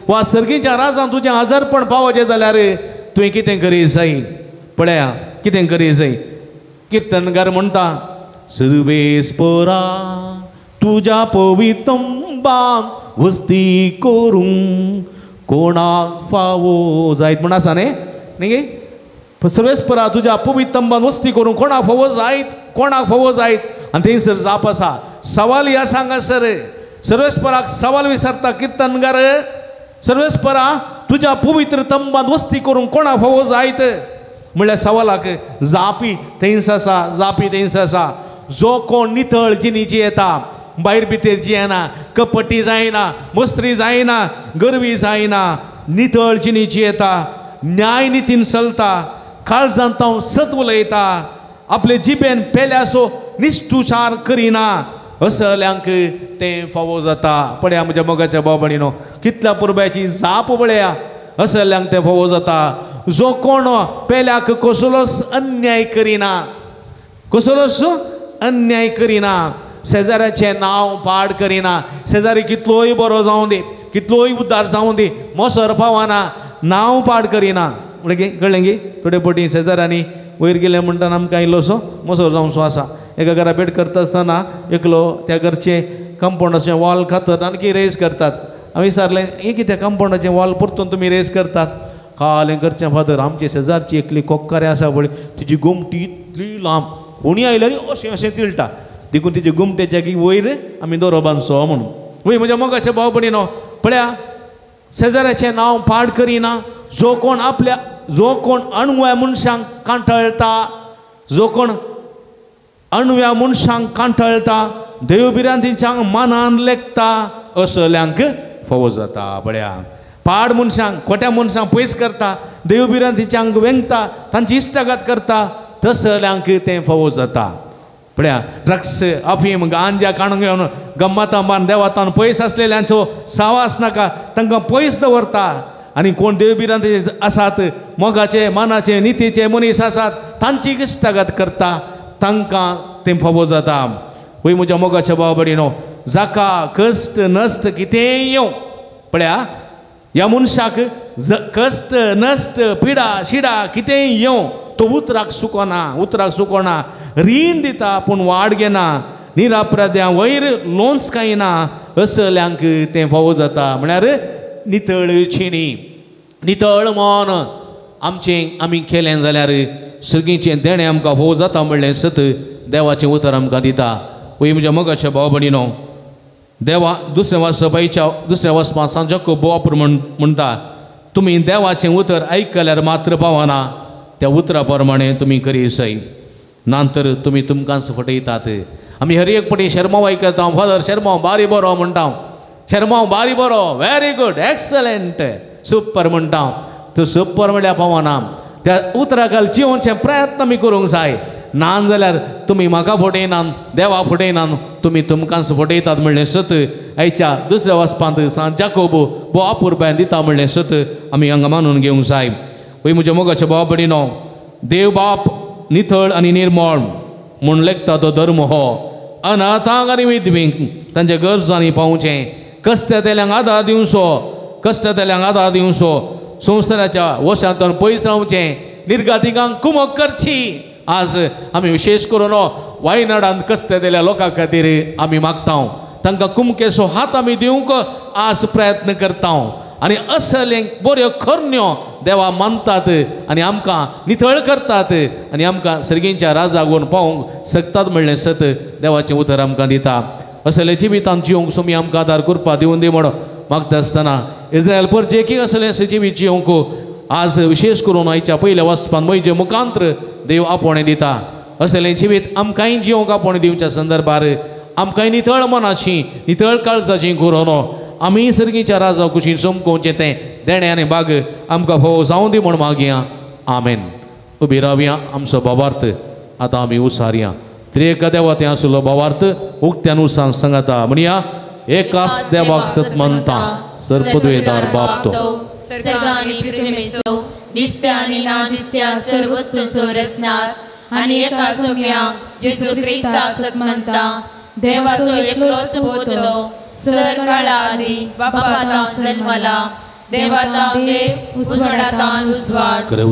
वा सर्गीच्या राजान तुजें आजारपण पावोवचें जाल्यार तुवें कितें करी जाय पळया कितें करी जाय कीर्तनकार म्हणटा सर्वेस्परा तुज्या पवित्रंबान वस्ती करूंक कोणाक फावो जायत म्हण आसा न्ही सर्वेस्परा तुज्या पवित्रंबान वस्ती करूंक कोणाक फावो जायत आनी थंयसर जाप आसा सवाल ह्या सांगासर सर्वेस्पराक सवाल विचारता कीर्तनकार सर्वेस्परा तुज्या पवित्र तंबात वस्ती करूंक कोणाक फावो जायत म्हणल्यार सवालाक जापी थंयच आसा जो कोण नितळ जिणीची येता भायर भितर जियेना कपटी जायना मस्त्री जायना गर्वी जायना नितळ जिणीची येता न्याय नितीन चलता काळजांत सत उलयता आपले जिबेन पेल्यासो निश्चुचार करिना असल्यांक तें फावो जाता पळया म्हज्या मोगाच्या भाव भयणीनो कितल्या पुरब्याची जाप पळया असल्यांक तें फावो जाता जो कोण पेल्याक कसलोच अन्याय करिना शेजाऱ्याचें नांव पाड करिना शेजारी कितलोय बरो जावं दी कितलोय उद्दार जावं दी मोसर पावना नांव पाड करिना म्हणजे कळ्ळें गे थोडे पटी शेजाऱ्यांनी वयर गेले म्हणटा आमकां इल्लोसो मोसर जावचो आसा एका घरा भेट करता आसतना एकलो त्या घरचे कंपाउंडाचें वॉल खातर आणखी रेज करतात हांवें विचारलें हें कितें कंपाउंडाचें वॉल परतून तुमी रेज करतात काल घरचें फादर आमचे शेजारची एकली कोक्कारे आसा पळय तिची गुमटी इतली लांब कोणी आयल्यार अशें तिळटा देखून तिचे गुमटेच्या की वयर आमी दोरो बांदचो म्हणून वय म्हज्या मोगाच्या भाव भयणीनो पळया शेजाऱ्याचें नांव पाड करिना जो कोण अणव्या मनशांक कांठळटा देवबिरांतींच्या मानान लेखता असल्यांक फावो जाता पळया पाड मनशांक खोट्या मनशांक पयस करता देवबिरांतींच्यांक वेंगता तांची इश्टाघात करता तसल्यांक तें फावो जाता पळया ड्रग्स अफीम गांजा काणून घेवन गम्मतां बांद देवातान पयस आसलेल्यांचो सावास नाका तांकां पयस दवरता आनी कोण देवबिरांती आसात मोगाचे मानाचे नितीचे मनीस आसात तांची इश्टाघात करता तांकां तें फावो जाता वय म्हज्या मोगाच्या भाव भयणीनो जाका कश्ट नश्ट कितेंय येवं पळया ह्या मनशाक कश्ट नश्ट पिडा शिडा कितेंय येवं तो उतराक सुकोना रीण दिता पूण वाड घेना निरापराध्या वयर लोन्स खायना असल्यांक तें फावो जाता म्हळ्यार नितळचिणी नितळ मन आमी केलें जाल्यार सगळींचें देणें आमकां फावो जाता म्हणलें सत देवाचें उतर आमकां दिता वय म्हज्या मोगाच्या भाव भयणीनो देवा दुसऱ्या वचपा सांजको बोवापूर म्हणटा तुमी देवाचें उतर आयकल्यार मात्र पावना त्या उतरा प्रमाणे तुमी करी जाय नंतर तुमी तुमकांच फटयतात आमी हर एक पटी शर्मा आयकता फादर शर्मा बारी बरो म्हणटा शर्मा बारी बरो वेरी गुड एक्सलंट सुपर म्हणटा तो सुपर म्हळ्यार पावना त्या उतराकाल जिवनचे प्रयत्न आमी करूंक जाय ना जाल्यार तुमी म्हाका फटयनात देवा फटयनात तुमी तुमकांच फटयतात म्हणलें सत आयच्या दुसऱ्या वचपांत सांत जाकोब बोवापूर बायन दिता म्हणलें सत आमी हांगा मानून घेवंक जाय वय म्हज्या मोगाच्या भाव भयणीनो देव बाप नितळ आनी निर्मळ म्हूण लेखता तो धर्म हो अनाथांक आनी विधवींक तांच्या गरजांनी पावचें कश्टांतल्यांक आदार दिवचो संवसाराच्या वशांतल्यान पयस रावचें निर्गातिकांक कुमक करची आज आमी विशेश करून वायनाडांत कश्टांतल्या लोकां खातीर आमी मागता तांकां कुमकेचो हात आमी दिवंक आज प्रयत्न करता आनी असले बऱ्यो खरण्यो देवा मानतात आनी आमकां नितळ करतात आनी आमकां सर्गींच्या राजाक व्हरून पावोवंक शकतात म्हणलें सत देवाचें उतर आमकां दिता असले जिवितांत जिवंक सुमी आमकां आदार करपा दिवन दी म्हणून मागता आसतना इस्रायल परजेकी असलें जिवीत जिवंक आज विशेश करून आयच्या पयल्या वचपान म्हजे मुखांत्र देव आपोवणें दिता असलें जिवीत आमकांय जिवंक आपोवणें दिवच्या संदर्भार आमकांय नितळ मनाची नितळ काळजाची करून आमी सर्गीच्या राजा कुशीन सोमकोवचें तें देणें आनी बाग आमकां फोव जावं दी म्हूण मागया आमेन उबी रावया आमचो भावार्थ आतां आमी उसारया त्रिएका देवातें आसलो भावार्थ उक्त्यान उसान सांगता म्हणया एकाच देवाक सत मानता सर्पद्वेदार बाप तो सर्ग आनी पृथ्वीमेसो दिसत्या आनी ना दिसत्या सर्व वस्तूंचो रचणार आनी एका सौम्याक जेजू क्रिस्ता सत मानता देवाचो एकलोच पोतलो सर काळा आदी बापाता जन्मला देवातां देव उजवाडातां उजवाड खरे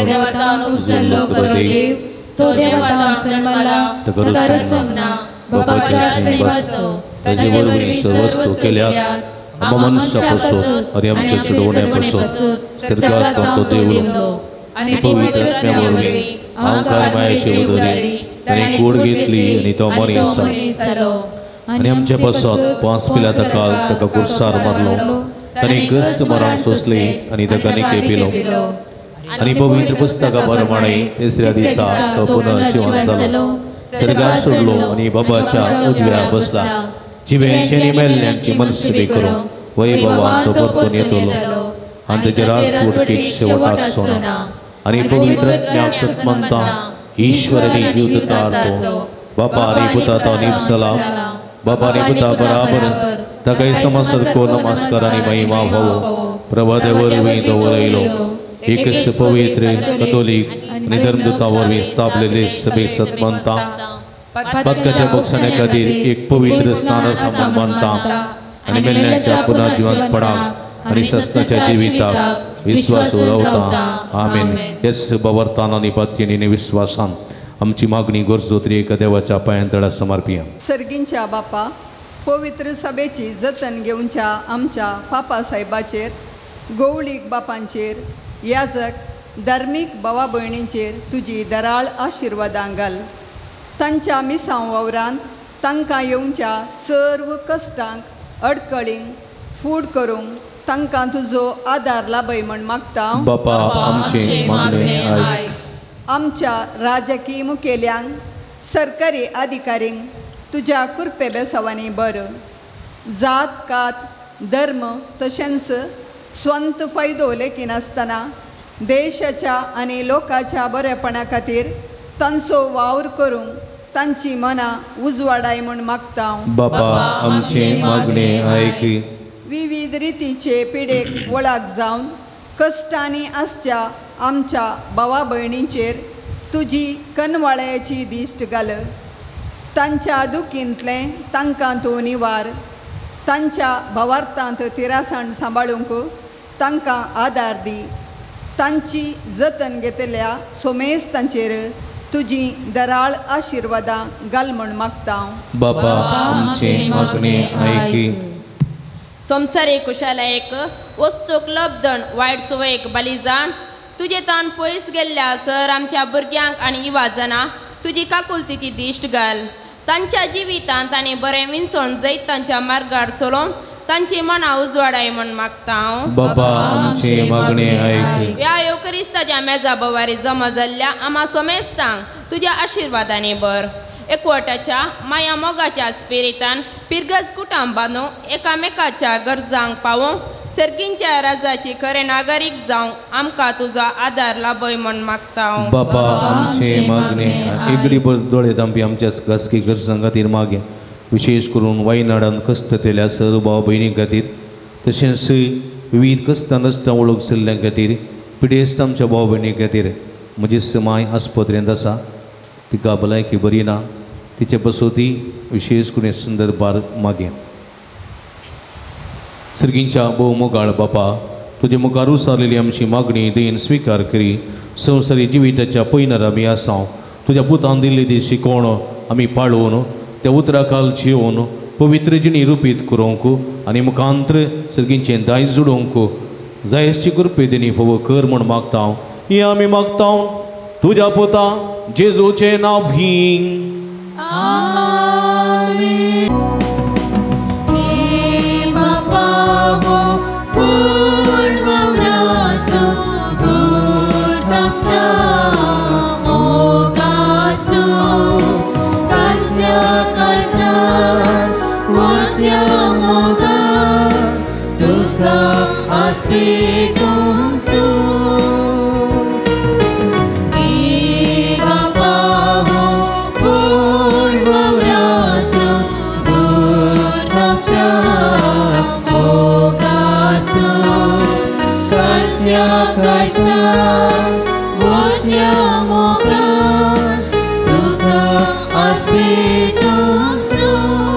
देवातां उपजल्लो खरो देव तो देवातां जन्मला तर सोगना बापाच्या सेवासो ताचे वरवीं सर्व वस्तू केल्यात आम्हा मनुष्यापासून आणि आमच्या सोडवण्यापासून स्वर्गात तो देवलो आणि पवित्र आत्म्यावरवीं अहंकार मायेची उदरी ताणे कूड घेतली आणि तो मनीस जालो आणि आमच्या पासून 5 पिलाता काल ताका कुर्सार मारलो ताणे कस्त मरण सोसले आणि ताका निके पिलो आणि पवित्र पुस्तका प्रमाणे तिसऱ्या दिसा तो पुनर्जीवन जालो स्वर्गात सोडलो आणि बाबाच्या उजव्या बसला जिवेंची आणि मेल्ल्यांची मनसुबी करून वैभवान तो परतून येतलो आणि ताचे राजवटीक शेवट आसचो ना आणि पवित्र आत्म्याक सत्मंता ईश्वरानी जीव दिता बापा आणि पुता तो निपसला बापा आणि पुता बराबर ताका समस्त को नमस्कार आणि महिमा भवो प्रभाते वरवीं तो उलयलो एकच पवित्र कॅथोलिक आणि धर्मदूता वरवीं स्थापलेले सभे सत्मंता पदकाच्या बक्षणे खातीर एक पवित्र स्नान समान मानता आणि मेल्ल्यांच्या पुनर्जीवनपणाक आणि सस्ताच्या जिविताक विश्वास उरवता आमेन. येस बवर्तान आणि पत्नीने विश्वासान आमची मागणी गरजोत्री एका देवाच्या पांयांतळा समर्पिया. सर्गींच्या बापा पवित्र सभेची जतन घेवच्या आमच्या पापा साहेबाचेर गवळीक बापांचेर याजक धार्मीक भावा भयणींचेर तुजी दराळ आशिर्वादां घाल. तांच्या मिसांव वावरांत तांकां येवच्या सर्व कश्टांक अडकळींक फूड करूंक तांकां तुजो आदार लाभय म्हण मागता. बापा आमचे मागणे आयक. आमच्या राजकीय मुखेल्यांक सरकारी अधिकारींक तुज्या कृपे बेसावांनी बर. जात कात धर्म तशेंच स्वंत फायदो लेखी नासतना देशाच्या आनी लोकांच्या बरेपणा खातीर तांचो वावर करूंक तांची मनां उजवाडाय म्हूण मागता. बापा आमचे मागणे आयक. विविध रितीचे पिडेक वळख जावन कश्टांनी आसच्या आमच्या भावा भयणींचेर तुजी कनवाळ्याची दिश्ट घाल. तांच्या दुखींतले तांकां तूं निवार. तांच्या भावार्थांत तिरासाण सांबाळूंक तांकां आदार दी. तांची जतन घेतल्या सोमेस तांचेर तुजी दराळ आशिर्वादां घाल म्हूण मागता. बापा आमचे मागणे आयक. संवसारीक कुशालायेक वस्तूक लब्धन वायट सवयेक बली जावन तुजे तान पयस गेल्ल्या सर आमच्या भुरग्यांक आनी युवाजनां तुजी काकुलतीची दिश्ट घाल. तांच्या जिवितांत तांणी बरें विंचोण जैत तांच्या मार्गार चलोवन तांची मनां उजवाडाय म्हूण मागता. बापा आमचे मागणे आयक. ह्या येवकरिस्ताच्या मेजा बोवारी जमा जाल्ल्या आम्हा सोमेस्तांक तुज्या आशिर्वादांनी बर. एकवटाच्या माया मोगाच्या स्पिरितान पिरगज कुटाम बांदूंक एकामेकाच्या गरजांक पावोवंक सर्गींच्या राजाची खरे नागरीक जावंक आमकां तुजो आदार लाभय म्हूण मागता. बापा आमचे मागणे. एगडी दोळे तांपी आमच्या खासगी गरजां खातीर मागे विशेष करून वायनाडान कश्ट केल्या सर्व भाव भयणी खातीर तशेंच विविध कश्टां नश्टां वळख जाल्ल्या खातीर पिडेस्त आमच्या भाव भयणी खातीर म्हजी माय आस्पत्रेंत आसा तिका भलायकी बरी ना तिचे बसोती विशेष करून संदर्भार मागे. सर्गींच्या भोवमोगाळ बापा तुजे मुखार उसारलेली आमची मागणी देन स्विकार करी. संवसारी जिविताच्या पैनर आमी आसां तुज्या पुतान दिल्ली ती शिकवण आमी पाळोवन त्या उतराकाल जियोवन पवित्र जिणी रुपीत करूंक आनी मुखांत्र सर्गींचें दायज जोडूंक जायसची कृपे दिनी फोव कर म्हूण मागता. ही आमी मागता तुज्या पुता जेजूचे नांव. Tuka as betung su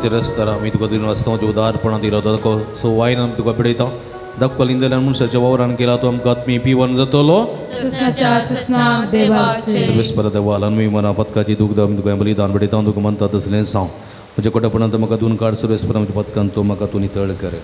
क्रूसाचेर आसतना आमी तुका दिवन आसता जो उदारपणां दिलो तो सो वायन आमी तुका पिडयता दाखवलीन जाल्यार मनशाच्या वावरान केला तो आमकां आत्मी पिवन जातलो सर्वेस्पर देवाल आमी मना पदकाची दुग्ध आमी तुका बलिदान पिडयता तुका म्हणटा तसलें सांग म्हज्या कोटापणांत म्हाका दोन काड सर्वेस्पर पदकान तो म्हाका तूं नितळ कर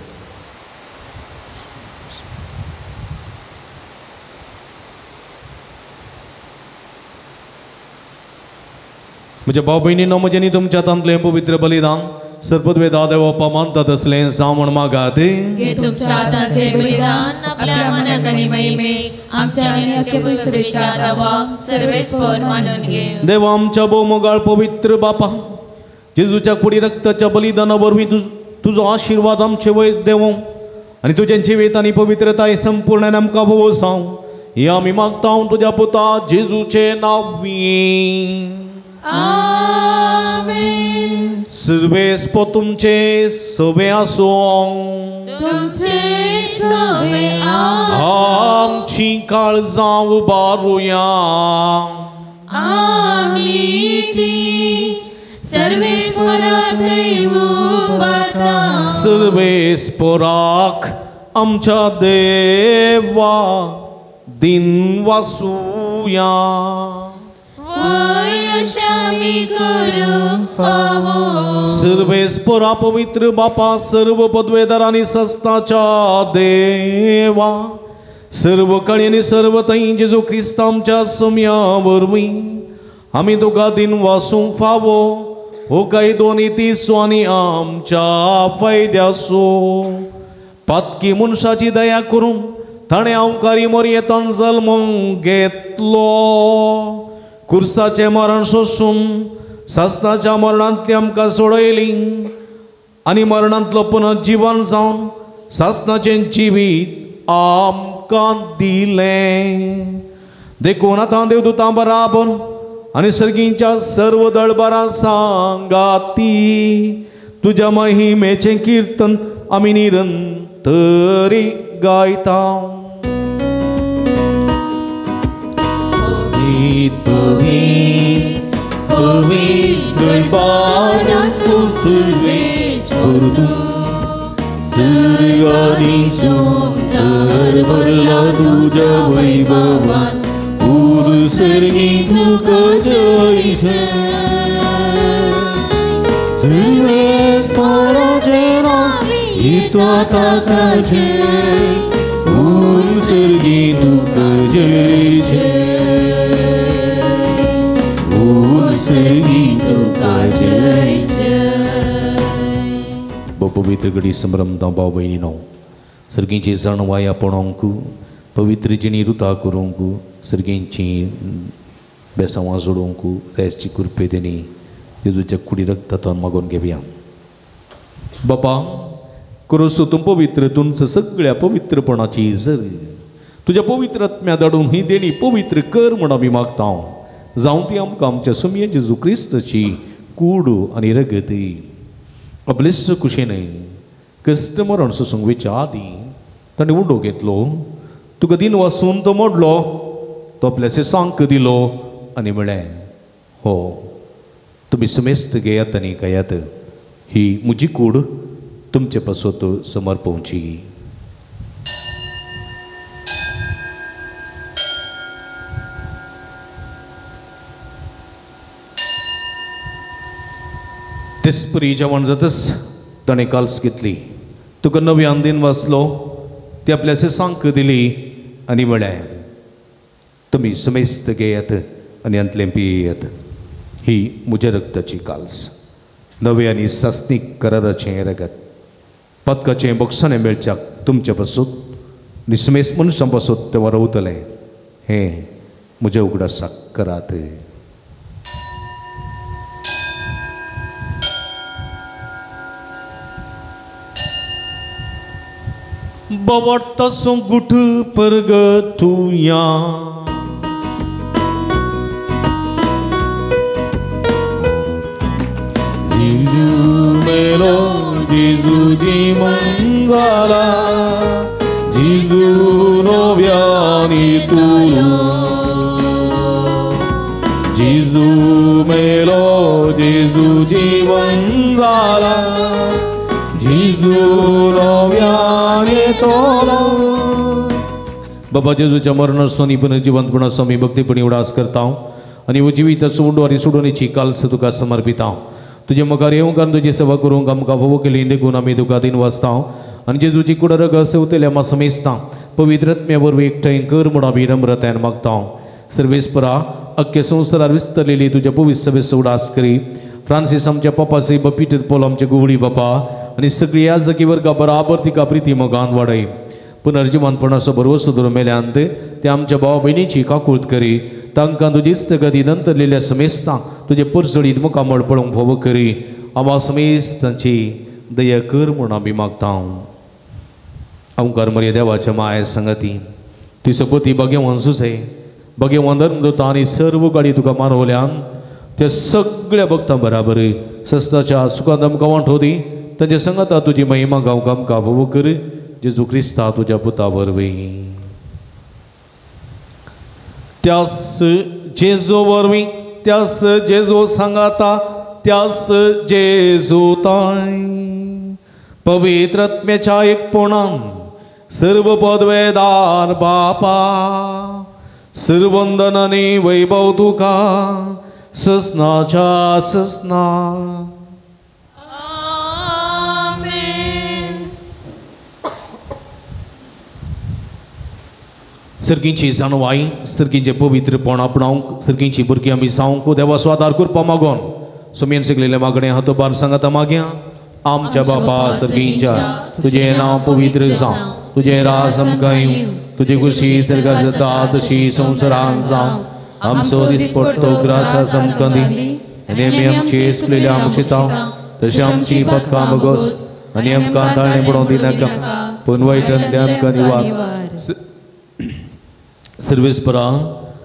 म्हज्या भाव भयणींनो म्हजें न्ही तुमच्या हातांतलें पवित्र बलिदान सर्पद्वेदा देवोपा मानतात असलें सावण मागात तुमच्या हातांतलें बलिदान आपल्या मनाक आनी महिमेक आमच्या सृश्टीच्या दावाक सर्वेस्पर मानून घे देवा आमच्या भोवमोगाळ पवित्र बापा जेजूच्या कुडी रक्ताच्या बलिदाना वरवीं तुजो आशिर्वाद आमचे वयर देवो आनी तुजे जिवेत आनी पवित्रताय संपूर्ण आमकां भोवसाव हे आमी मागता तुज्या पुता जेजूचे नांवीं आमेन सर्वेस्प तुमचे सवे आसो तुमचे सवे आमची काळजां उबारुया आमी ती सर्वेस्पराकय उबारता सर्वेस्पराक आमच्या देवा दिन वासुया सर्वेस्परा पवित्र बापा सर्व पदवेदारांनी सस्ताच्या देवा सर्व काळी आनी सर्व थंय जेजू क्रिस्त आमच्या सम्या वरवीं आमी तुका दिन वासूंक फावो हो काय दोनी तिसो आनी आमच्या फायद्यासो पातकी मनशाची दया करून ताणें अवकारी मोरयेतान जल्म घेतलो कुर्साचे मरण सोसून सासनाच्या मरणांतली आमकां सोडयली आनी मरणांतलो पुनर्जीवन जावन सासनाचें जिवीत आमकां दिलें देखून आतां देवदूतां बराबर आनी सर्गींच्या सर्व दळबारां सांगाती तुज्या महिमेचें कीर्तन आमी निरंतरी गायता पवित्र बारासो सर्वेस्पर सर्ग आनी संसार भरला तुज्या वैभवान पूर सर्गी तुका जय जय सर्वेस्पराचें नांव येता ताका जय पूर सर्गी तुका जय जय पवित्र गडी संभ्रमता भाव भयणीनो सर्गींची जाणवाया पळोवंक पवित्र जिणी रुता करूंक सर्गींची बेसांवां जोडूंक रेस्टची कुरपे तेणी जेजूच्या कुडी रक्तांतल्यान मागून घेवया बापा करोसो तूं पवित्र तुमचं सगळ्या पवित्रपणाची जर तुज्या पवित्र आत्म्या धाडून ही देणी पवित्र कर म्हण आमी मागता जावं ती आमकां आमच्या सुमये जेजू क्रिस्ताची कूड आनी रगत आपलेच कुशेन कश्ट मरण सोसूंक वेच्या आदी ताणें उडो घेतलो तुका दिन वासून तो मोडलो तो आपल्याचे सांक दिलो आनी म्हळें हो तुमी सुमेस्त घेयात आनी खायात ही म्हजी कूड तुमचे पासत समर्पवची तेसपरी जेवण जातच ताणें काल्स घेतली तुका नव्यान दिन वाचलो ती आपल्याचे सांक दिली आनी म्हळें तुमी सुमेस्त घेयात आनी अंतलें पियेयात ही म्हज्या रक्ताची काल्स नवे आनी सासनीक कराराचें रगत पदकाचें बक्षाणें मेळच्याक तुमचे पासून निसमेस मनशां पासून ते वारवतलें हें म्हज्या उगडासाक करात Bawarta sungguh pergetunya Jesu melo Jesu jimanzala Jesu noviani tulo Jesu melo Jesu jimanzala नव्यान येतलो. बाबा जेजूच्या मरणास्थानी पुनर्जिवंतपणाचो आमी भक्तीपणी उडास करता आनी जिविताचो उंडवारी सोडूनची काल्स तुका समर्पिता. तुजे मुखार येवंक कारण तुजी सेवा करूंक आमकां फोव केली देखून आमी तुका दिन वाचता आनी जेजूची कुडा रग सेवतले आमी समेजता. पवित्रत्म्या वरवीं एकठांय कर म्हूण आमी नम्रतायेन मागता. सर्वेस्परा अख्खे संवसारार विस्तरलेली तुज्या पवित्र सभेचो उडास करी. फ्रांसीस आमच्या पापा सैब पीटर पॉल आमच्या गुवळी बापा आनी सगळी याजकी वर्गा बराबर तिका प्रिती मोगान वाडय. पुनर्जिवंतपणाचो भरवसो दवरून मेल्यांत ते आमच्या भावा भयणीची काकूळट करी. तांकां तुजी इस्तगती नंतरलेल्या समेस्तांक तुजे परसळीत मुखामळ पळोवंक फोव करी. आम्हा समेस्तांची दया कर म्हूण आमी मागता. ओंकार मर्या देवाच्या माये संगती तुजो पती भगवान सुसे भगवान धर्मदूत आनी सर्व गाडी तुका मानवल्यान त्या सगळ्या भक्तां बराबर सस्ताच्या सुखांत आमकां वांटो दी. तांच्या संगता तुजी महिमा गावंक आमकां फोव कर. जेजू क्रिस्ता तुज्या पुता वरवीं त्यास जेजू वरवीं त्यास जेजू सांगाता त्यास जेजू ताय पवित्रत्म्याच्या एकपणान सर्व पदवेदार बापा सर्वंदन आनी वैभव तुका ससनाच्या ससना. सर्गींची जाणवाई सर्गींचे पवित्रपण आपणावंक सर्गींची भुरगीं आमी जावंक देवा स्वादार करपा मागोन सोमेन शिकलेले मागणे हातोबार सांगाता मागया. आमच्या बापा सर्गींच्या तुझे नांव पवित्र जावं तुझे राज आमकां येवं तुजी खुशी सर्गार जाता तशी संवसारांत जावं. आमचो दिसपट्टो ग्रास आमकां दी आनी आमी आमची येसलेल्या आमचिता तशी आमची पदकां बगोस आनी आमकां ताळें पडोवंक दिनाका पूण वायटांतल्यान आमकां निवार. सर्वेस्परा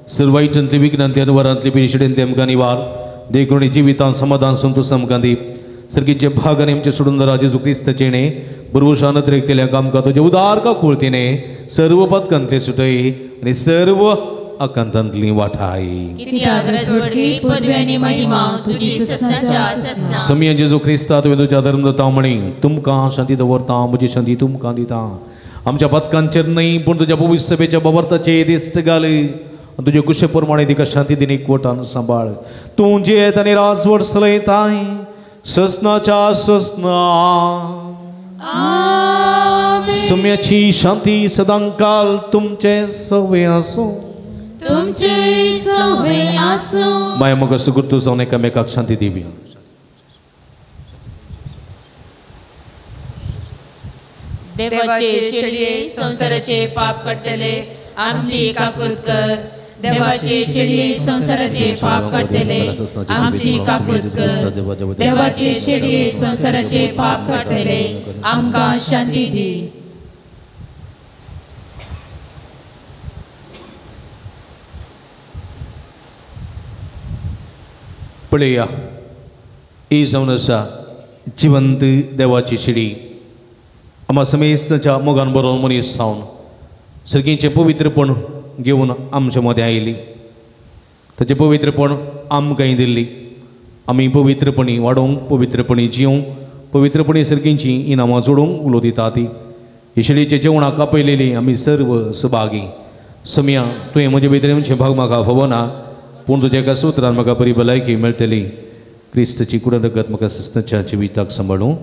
सर्वायटांतली विघ्नांतली वरांतली पिशडेंतली आमकां निवार. देखून जिवितांत समाधान संतोश आमकां दी. सर्गीचे भाग आनी आमचे सोडून जेजू क्रिस्ताचेणे बरोवशान तेल्याक आमकां तुजे उदार काकूळतीने सर्व पदकांतले सुटय आनी सर्व आकांतांतली वाठाय. समया जेजू क्रिस्ता तुवें तुज्या धर्मदूता म्हणी तुमकां शांती दवरता म्हजी शांती तुमकां दिता. आमच्या पदकांचेर न्हय पूण तुज्या पवित्र सभेच्या बवरताचे दिश्ट घाल. तुजे कुशे प्रमाणे तिका शांती दिन एकवटान सांबाळ. तूं जेत आनी राजवट चलयताय ससनाच्या ससना. सम्याची शांती सदांकाल तुमचे सवे आसूं. माया मग सुगुर्तू जावन एकामेकाक शांती दिवया. देवाचे शेळये संसाराचे पाप करतले आमची काकूत कर. देवाचे शेळये संसाराचे पाप करतले आमची काकूत कर. देवाचे शेळये संसाराचे पाप करतले आमकां शांती दी. पळया ही जावन आसा जिवंत देवाची शिडी. आम्हा समेस्ताच्या मोगान बरोवन मनीस जावन सर्गींचे पवित्रपण घेवन आमच्या मदें आयली. ताचें पवित्रपण आमकांय दिल्ली. आमी पवित्रपणी वाडोवंक पवित्रपणी जियोंक पवित्रपणी सर्गींची इनामां जोडूंक उलो दिता ती. हे शिडीचे जेवणाक आपयलेली आमी सर्व सुभागी. समया तुवें म्हजे भितर येवचें भाग म्हाका फोव ना पूण तुज्या एका सुत्रान म्हाका बरी भलायकी मेळटली. क्रिस्ताची कुडन रगत म्हाका सस्ताच्या जिविताक सांबाळूं.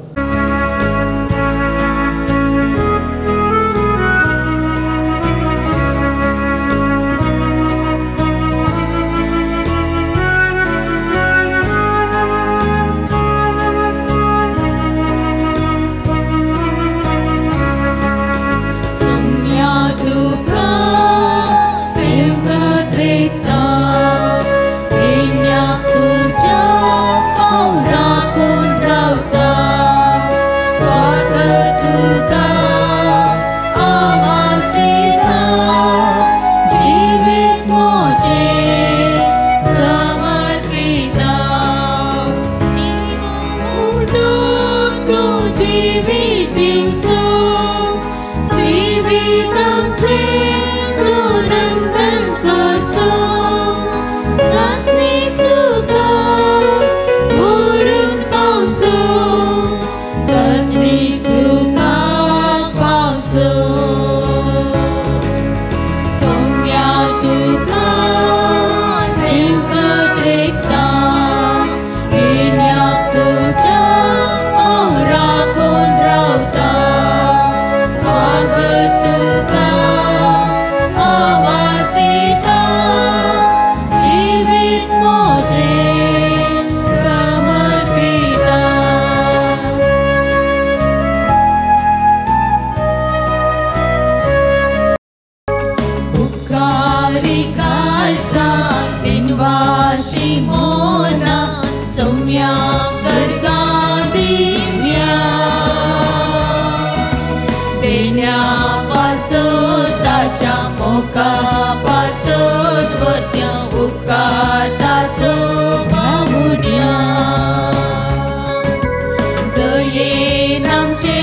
Sasni गेल्यापासून ताच्या मोकापासून वरत्या उपकारतासो बाहुड्या दयेन आमचे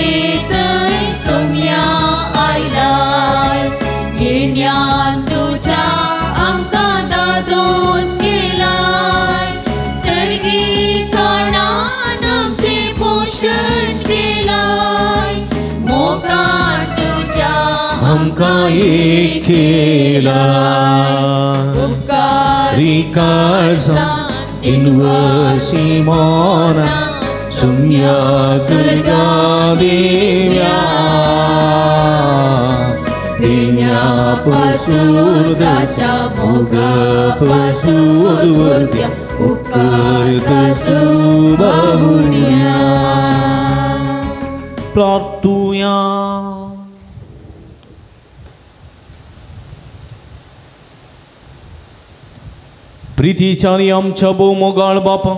थंय सोम्या आयलाय येण्यान तुज्या आमकां दादोस केलाय सर्गी कारणान आमचे पोशण केलाय मोगान तुज्या आमकां एक केला उपकारी काळजां इनवशी मोना सुम्या दुर्गा देव्या देण्या पसूदाच्या मोगापासून वरत्या उपकारतासो बाहुड्या प्रार्थुया. प्रितीच्या आणि आमच्या मोगाळ बापा,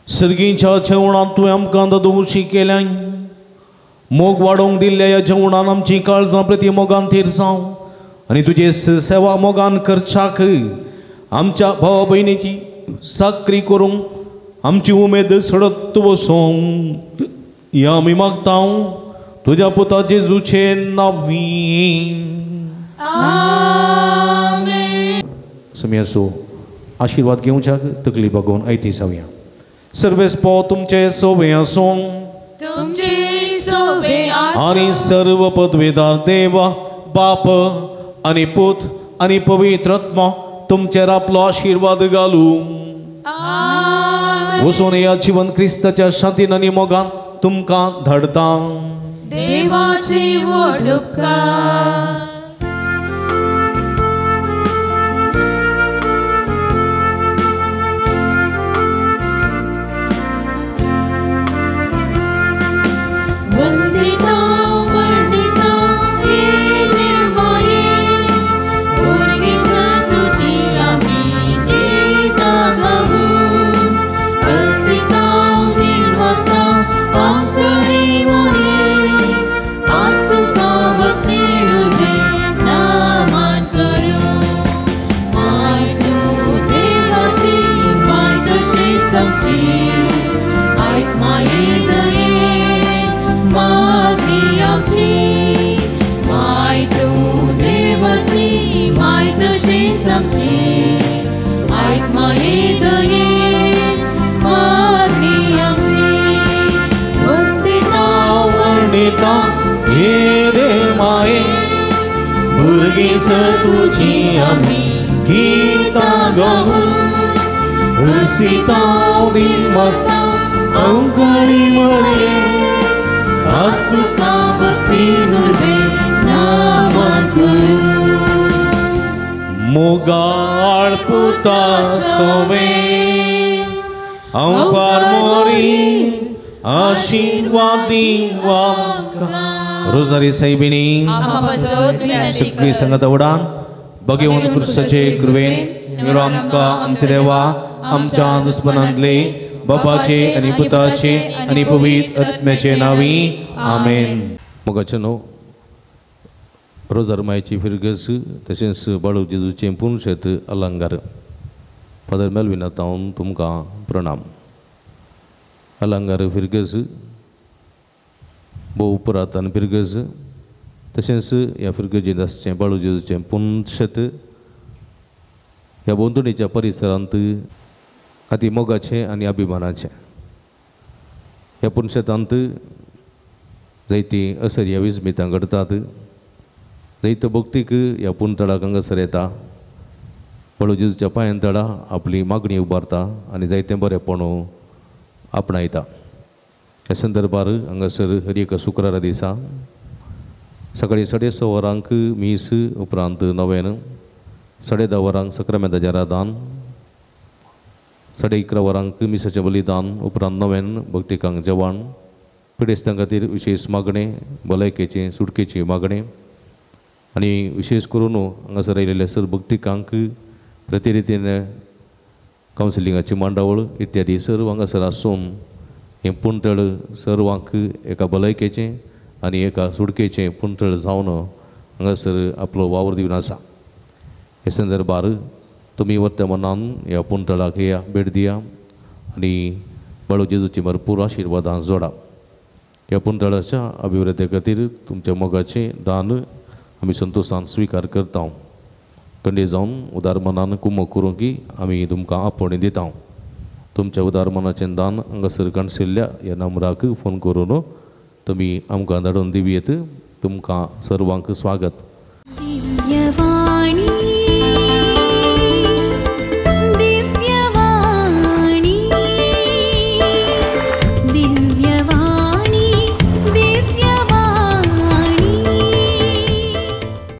सर्गीच्या जेवणात तुवें आमकां दोशी केल्याय. मोग वाडोवंक दिल्ल्या ह्या जेवणान आमची काळजां प्रती मोगान तिरसांव आनी तुजे सेवा मोगान करच्याक आमच्या भावा भयणीची साकरी करूंक आमची उमेद सडत वसोंक ह्या आमी मागता तुज्या पुता जेजूचे नांवीं. समी असो आशिर्वाद घेवच्याक तकली बघून ऐती जावया. सर्वेस्पो तुमचे सोबे आसूं आणि सर्व पदवेदार देवा बाप आणि पुत आणि पवित्र आत्मा तुमचेर आपलो आशीर्वाद घालू. वचून या जीवन क्रिस्ताच्या शांतीन आनी मोगान तुमकां धाडता. देवाची व्हड उपकार तुझी आमी गीतां गाऊं हसितां दिमस्ता अंकरी मरे आज तुका भक्तीन उर्बे नामान करूं. मोगाळ पुता सोमे अंकार मोरी आशीर्वादी वाका. रोजारी साहेबिनी सगळी संगत उडान बघेवन क्रिस्ताचे कृपेन मेरो आमकां आमचे देवा आमच्या दुस्मनांतले बापाचे आनी पुताचे आनी पवित्र आत्म्याचे नांवी आमेन. मोगाचे न्हू रोजार मायेची फिरगस तशेंच बाळू जेजूचे पुनशेत अलंकार फादर मेलवीन आतां तुमकां प्रणाम. अलंकार फिरगस भोव पुरातन फिरगस तशेंच ह्या फिरगजेंत आसचें बाळू जेजूचें पुनशेत ह्या बोंदणीच्या परिसरांत अति मोगाचें आनी अभिमानाचें. ह्या पुनशेतांत जायतीं असर्या विस्मितां घडटात. जायत्यो भक्तीक ह्या पुनतळाक हांगासर येता. बाळू जेजूच्या पांयांतळा आपली मागणी उबारता आनी जायतें बरेंपण आपणायता. ह्या संदर्भार हांगासर हर एक शुक्रारा दिसा सकाळी 6:30 वरांक मीस उपरांत नवेन 10:30 वरांक सक्रामेंताचें रादान 11:30 वरांक मिसाचें बलिदान उपरांत नवेन भक्तिकांक जेवण पिडेस्तां खातीर विशेश मागणें भलायकेची सुटकेची मागणें आनी विशेश करून हांगासर आयिल्ल्या सर्व भक्तिकांक प्रतिरितीन कावन्सिलिंगाची मांडावळ इत्यादी सर्व हांगासर आसून हें पुणतळ सर्वांक एका भलायकेचें आनी एका सुडकेचें पुंतळ जावन हांगासर आपलो वावर दिवन आसा. हे संदर्भार तुमी वर्तमानान ह्या पुंतळाक येया, भेट दिया आनी बाळू जेजूची भरपूर आशिर्वादां जोडा. ह्या पुंतळाच्या अभिवृद्धी खातीर तुमच्या मोगाचें दान आमी संतोशान स्विकार करता. कंडे जावन उदार मनान कुमक करूं की आमी तुमकां आपोवणी दिता. तुमच्या उदार मनाचें दान हांगासर काणसिल्ल्या ह्या नंबराक फोन करून तुमी आमकां धाडून दिवयेत. तुमकां सर्वांक स्वागत.